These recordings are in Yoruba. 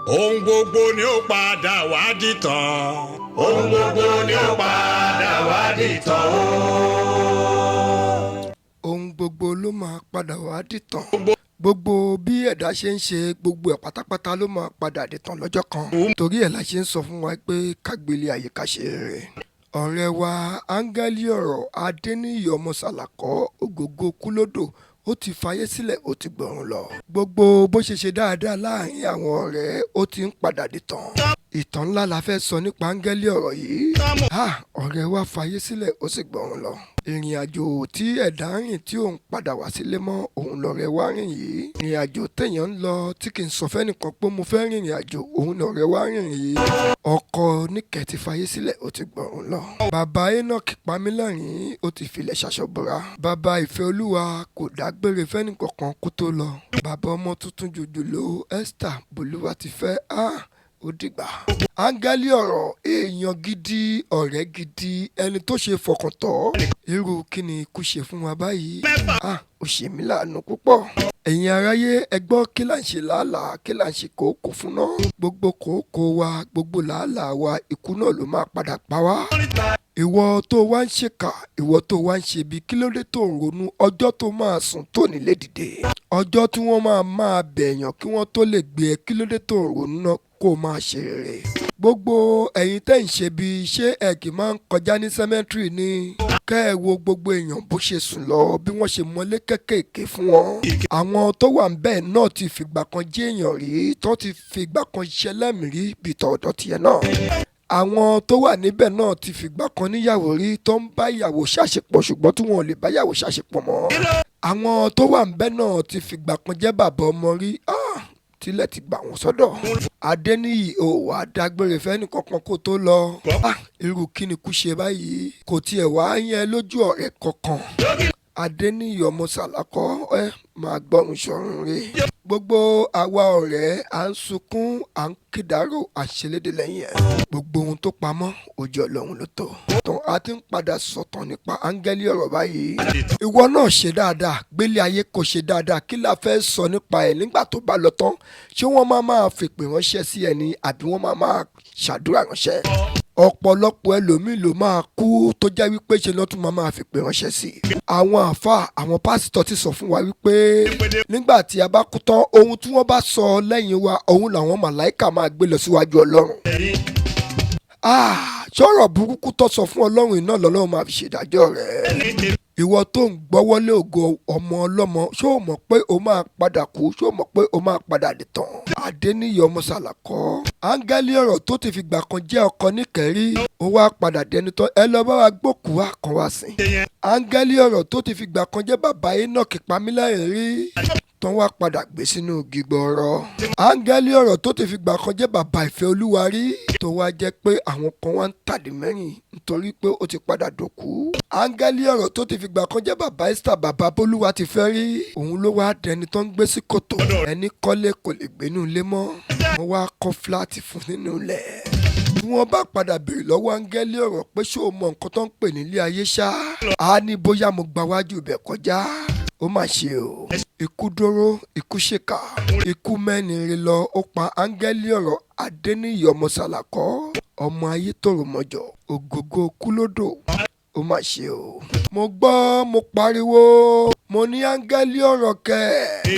ohun gbogbo ni ó padà wá dìtàn. ohun gbogbo ni ó padà wá dìtàn o. ohun gbogbo ló máa padà wá dìtàn. gbogbo bí ẹ̀dá ṣe ń ṣe gbogbo ẹ̀ pátápátá ló máa padà dìtàn lọ́jọ́ kan. torí ẹ̀ la ṣe ń sọ fún wa pé kágbélé ayé ká ṣe rere. ọ̀rẹ́ wa Angeli ọ̀rọ̀ Adéníyì ọmọ Sàlàkọ́ ògógó kúlódò ó ti fayé sílẹ̀ ó ti gbọ̀run lọ. gbogbo bó ṣe ṣe dáadáa láàrin àwọn ọ̀rẹ́ ó ti ń padà dìtàn. ìtàn ńlá la fẹ́ sọ nípa Angeli ọ̀rọ̀ yìí. ọ̀rẹ́ wa fayé sílẹ̀ ó sì gbọ̀run lọ. ìrìn àjò tí ẹ̀dá rìn tí òun padà wá sílé mọ́ òun lọ̀rẹ́ wa rìn yìí. ìrìn àjò téèyàn ń lọ tí kì í sọ fẹ́nìkan pé mo fẹ́ rìnrìn àjò òun lọ̀rẹ́ wa rìn yìí. ọkọ níkẹ́ ti fayé sílẹ̀ ó ti gbọ̀run lọ. bàbá Enoch Pamílẹ́rìn ó ti filẹ̀ ṣaṣọ́bọra. bàbá Ìfẹ́olúwa kò dágbére fẹ́nìkankan kó tó lọ. bàbá ọmọ tuntun jòjòló Esther Bolúwa ti fẹ́ ó dìgbà. Angeli ọ̀rọ̀ èèyàn gidi ọ̀rẹ́ gidi ẹni tó ṣe fọkàn tọ́. irú kí ni ikú ṣe fún wa báyìí. ó ṣe mí láàánú púpọ̀. ẹ̀yin aráyé ẹ gbọ́ kí là ń ṣe làálàá kí là ń ṣe kòókò fún náà. gbogbo kòókò wa gbogbo làálàá wa ikú náà ló máa padà pa wá. ìwọ tó wá ń ṣèkà ìwọ tó wá ń ṣe bí kí ló dé tó ń ronú ọjọ́ tó máa sùn tó nílé dìde. ọjọ́ tí wọ́n máa bẹ̀yàn kí wọ́n tó lè gbé ẹ kí ló dé tó ń ronú náà kó máa ṣe rere. gbogbo ẹ̀yin tẹ́ ń ṣe bí ṣé ẹ kì máa ń kọjá ní sẹ́mẹ́ntìrì ni. kẹ́ ẹ wo gbogbo èèyàn bó ṣe sùn lọ bí wọ́n ṣe mọ́lé kékèké fún wọn. àwọn tó wà ńbẹ̀ náà ti fìgbà kan jẹ́ èèyàn rí tó ti fìgbà kan ṣẹlẹ́mìí rí bí tọ̀ọ̀dọ̀ tiẹ̀ náà. àwọn tó wà níbẹ̀ náà ti fìgbà kan níyàwó rí tó ń bá ìyàwó ṣàṣepọ̀ ṣùgbọ́n tí wọn ò lè bá ìyàwó ṣàṣepọ̀ mọ́. àwọn tó wà ńbẹ̀ náà ti fìgbà kan jẹ́ bàbá ọmọ rí tílẹ̀ ti gbà wọ́n sọ́dọ̀. Adéníyì ò wá dágbére fẹ́ni kankan kó tó lọ. irú kí ni kú ṣe báyìí kò tiẹ̀ wá yẹn lójú ọ̀rẹ́ kankan. Adéníyì ọmọ Sàlàkọ́ máa gbọ́run ṣọ̀run rẹ̀. gbogbo àwa ọ̀rẹ́ à ń sunkún à ń kídàrò àṣẹlédè lẹ́yìn ẹ̀. gbogbo ohun tó pamọ́ ojú Ọlọ́run ló tó. tán a ti ń padà sọ̀tàn nípa Angeli ọ̀rọ̀ báyìí. ìwọ náà ṣe dáadáa gbélé ayé kò ṣe dáadáa kí la fẹ́ sọ nípa ẹ̀ nígbà tó bá lọ tán. ṣé wọ́n máa fèpè ránṣẹ́ sí ẹni àbí wọ́n máa ṣàdúrà ránṣẹ́. ọ̀pọ̀lọpọ̀ ẹlòmíì ló máa kú tó jẹ́ wípé ṣe ló tún máa fèpè ránṣẹ́ sí. àwọn àáfàá àwọn pásítọ̀ ti sọ fún wa wípé nígbà tí a bá kú tán ohun tí wọ́n bá sọ lẹ́yìn wa òun làwọn màláìkà máa gbé lọ síwájú Ọlọ́run. sọ̀rọ̀ burúkú tó sọ fún Ọlọ́run iná lọ́lọ́run máa fi ṣèdájọ́ rẹ̀. ìwọ tó ń gbọ́wọ́lé ògo ọmọ ọlọ́mọ ṣó o mọ̀ pé o máa padà kú ṣó o mọ̀ pé o máa padà dìtàn. Adéníyì ọmọ Sàlàkọ́ Angeli ọ̀rọ̀ tó ti fìgbà kan jẹ́ ọkọ níkẹ́rí ó wá padà dẹni tán ẹ lọ bá wa gbókùú wá kan wá sí. Angeli ọ̀rọ̀ tó ti fìgbà kan jẹ́ bàbá Enoch Pamílẹ́rìn rí tán wá padà gbé sínú gígbọ̀ọ́rọ̀. Angeli ọ̀rọ̀ tó ti fìgbà kan jẹ́ bàbá Ìfẹ́olúwa rí tó wá jẹ́ pé àwọn kan wá ń tàdí mẹ́rin nítorí pé ó ti padà dòkú. Angeli ọ̀rọ̀ tó ti fìgbà kan jẹ́ bàbá Esther bàbá Bolúwa ti fẹ́ rí òun ló wá dẹni tó ń gbé sí kòtò ẹni kọ́lé kò lè gbénú ilé mọ́ wọ́n wá kọ́ fúláàtì fún nínú ilẹ̀. bí wọ́n bá padà béèrè lọ́wọ́ Angeli ọ̀rọ̀ pé ṣé o mọ nǹkan tó ń pè nílé ayé ṣá á ní bóyá mo gba wájú ibẹ̀ kọjá ó mà ṣe o. ikú dóró ikú ṣèkà ikú Menirelo ó pa Angeli ọ̀rọ̀ Adéníyì ọmọ Sàlàkọ́ ọmọ ayé tòrò mọ́jọ ògógó kúlódò ó mà ṣe o. mo gbọ́ mo pariwo mo ní Angeli ọ̀rọ̀ kẹ́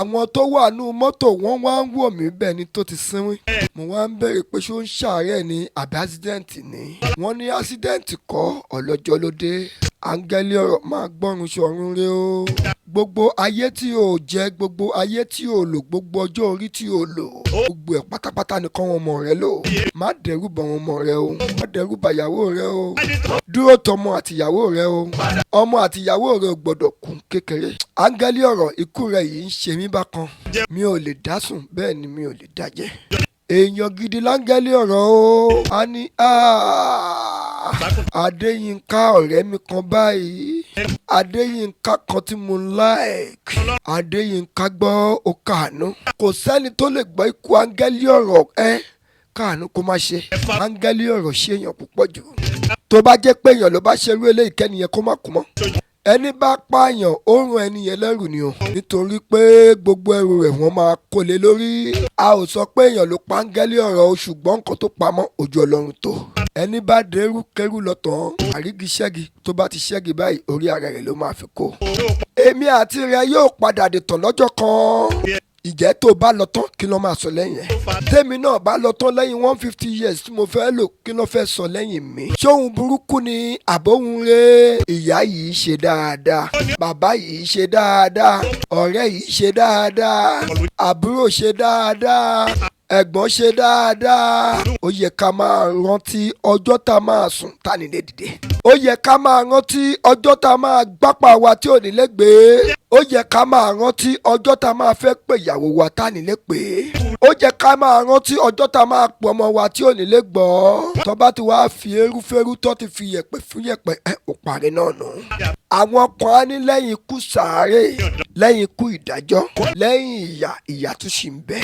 àwọn tó wà nù mọ́tò wọ́n wá ń wò mí bẹ́ẹ̀ ni tó ti sínwín. mo wá ń bẹ̀rẹ̀ pé ṣó ń ṣàárẹ̀ ni àbí ásídẹ́ǹtì ni. wọ́n ní ásídẹ́ǹtì kọ́ ọlọ́jọ́ ló dé. Angeli ọ̀rọ̀ máa gbọ́run ṣọ̀run rẹ o. gbogbo ayé tí o jẹ gbogbo ayé tí o lò gbogbo ọjọ́ orí tí o lò gbogbo ẹ̀ pátápátá nìkan wọn mọ̀ rẹ lò. má dẹ́rù bà wọn mọ̀ rẹ o má dẹ́rù bà ìyàwó rẹ o. dúró tọmọ àtìyàwó rẹ o. ọmọ àtìyàwó rẹ ò gbọ́dọ̀ kú kékeré. Angeli ọ̀rọ̀ ikú rẹ yìí ń ṣe mí bákan. mi ò lè dá sùn bẹ́ẹ̀ ni mi ò lè dájẹ́. èèyàn gidi l'Angeli ọ̀rọ̀ o. a ní Adéyínká ọ̀rẹ́ mi kan báyìí. Adéyínká kan tí mo like. Adéyínká gbọ́ ó kàánú. kò sẹ́ni tó lè gbọ́ ikú Angeli ọ̀rọ̀ káàánú kó má ṣe. Angeli ọ̀rọ̀ ṣe èèyàn púpọ̀ jù. tó bá jẹ́ pé èèyàn ló bá ṣerú eléyìí kẹ́niyẹn kó má kú mọ́. ẹni bá pààyàn ó ràn ẹni yẹn lẹ́rù ni o nítorí pé gbogbo ẹrù rẹ̀ wọ́n máa kó lé lórí. a ò sọ pé èèyàn ló pa áńgẹ́lì ọ̀rọ̀ o ṣùgbọ́n nǹkan tó pamọ́ ojú Ọlọ́run tó. ẹni bá dẹrù kẹrù lọ tán àrígi ṣẹ́gi tó bá ti ṣẹ́gi báyìí orí ara rẹ̀ ló máa fi kó. èmi àti rẹ yóò padà dìtàn lọ́jọ́ kan. ìjẹ́ tó bá lọ tán kí ló máa sọ lẹ́yìn ẹ̀. tèmi náà bá lọ tán lẹ́yìn 150 years tí mo fẹ́ lò kí ló fẹ́ sọ lẹ́yìn mi. ṣóhun burúkú ni àbóhun rẹ̀. ìyá yìí ṣe dáadáa bàbá yìí ṣe dáadáa ọ̀rẹ́ yìí ṣe dáadáa àbúrò ṣe dáadáa ẹ̀gbọ́n ṣe dáadáa. ó yẹ ká máa rántí ọjọ́ tá a máa sùn tá a nílé dìde. ó yẹ ká máa rántí ọjọ́ tá a máa gbápá wa tí ò nílé gbé. ó yẹ ká máa rántí ọjọ́ tá a máa fẹ́ pè ìyàwó wa tá a nílé pé. ó yẹ ká máa rántí ọjọ́ tá a máa pọ̀ ọmọ wa tí ò nílé gbọ́. tó bá ti wá fi erúfẹ́rú tó ti fi yẹ̀pẹ̀ fún yẹ̀pẹ̀ ò parí náà nù. àwọn kan á ní lẹ́yìn ikú sàárè lẹ́yìn ikú ìdájọ́ lẹ́yìn ìyà tún ṣì ń bẹ.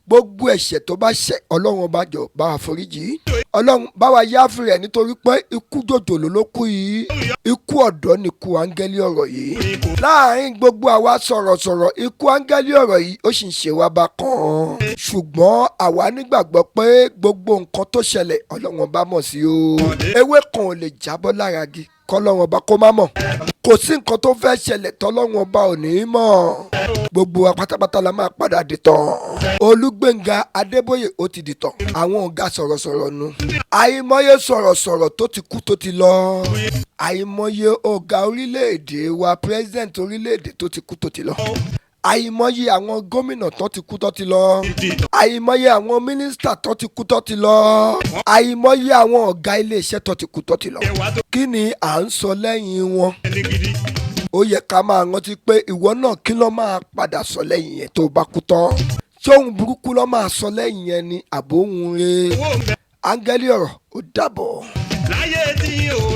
gbogbo ẹ̀ṣẹ̀ tó bá ṣẹ̀ ọlọ́run ọba jọ bá wa foríjì. ọlọ́run bá wa yááfì rẹ̀ nítorí pé ikú jòjòló ló kú yìí. ikú ọ̀dọ́ ni ikú áńgẹ́lì ọ̀rọ̀ yìí. láàárín gbogbo àwa sọ̀rọ̀sọ̀rọ̀ ikú áńgẹ́lì ọ̀rọ̀ yìí ó sì ń ṣe wá bákan. ṣùgbọ́n àwa nígbàgbọ́ pé gbogbo nǹkan tó ṣẹlẹ̀ ọlọ́run ọba mọ̀ sí o. ewé kan ò lè jábọ́ lára igi kọ́lọ́run ọba kó má mọ̀. kò sí nǹkan tó fẹ́ ṣẹlẹ̀ tọ́lọ́run ọba ò ní mọ̀. gbogbo wa pátápátá la máa padà dìtàn. Olúgbénga Adébóyè ó ti dìtàn. àwọn ọ̀gá sọ̀rọ̀sọ̀rọ̀ nu. àìmọye sọ̀rọ̀sọ̀rọ̀ tó ti kú tó ti lọ. àìmọye ọ̀gá orílẹ̀-èdè wa president orílẹ̀-èdè tó ti kú tó ti lọ. àìmọye àwọn gómìnà tó ti kú tó ti lọ. àìmọye àwọn mínísítà tó ti kú tó ti lọ. àìmọye àwọn ọ̀gá iléeṣẹ́ tó ti kú tó ti lọ. kí ni à ń sọ lẹ́yìn wọn? ó yẹ ká máa rántí pé ìwọ náà kí ló máa padà sọ lẹ́yìn yẹn tó bá kú tán. ṣé ohun burúkú ló máa sọ lẹ́yìn yẹn ni àbóhun rẹ̀? áńgẹ́lì ọ̀rọ̀ ó dàbọ̀. láyé tí o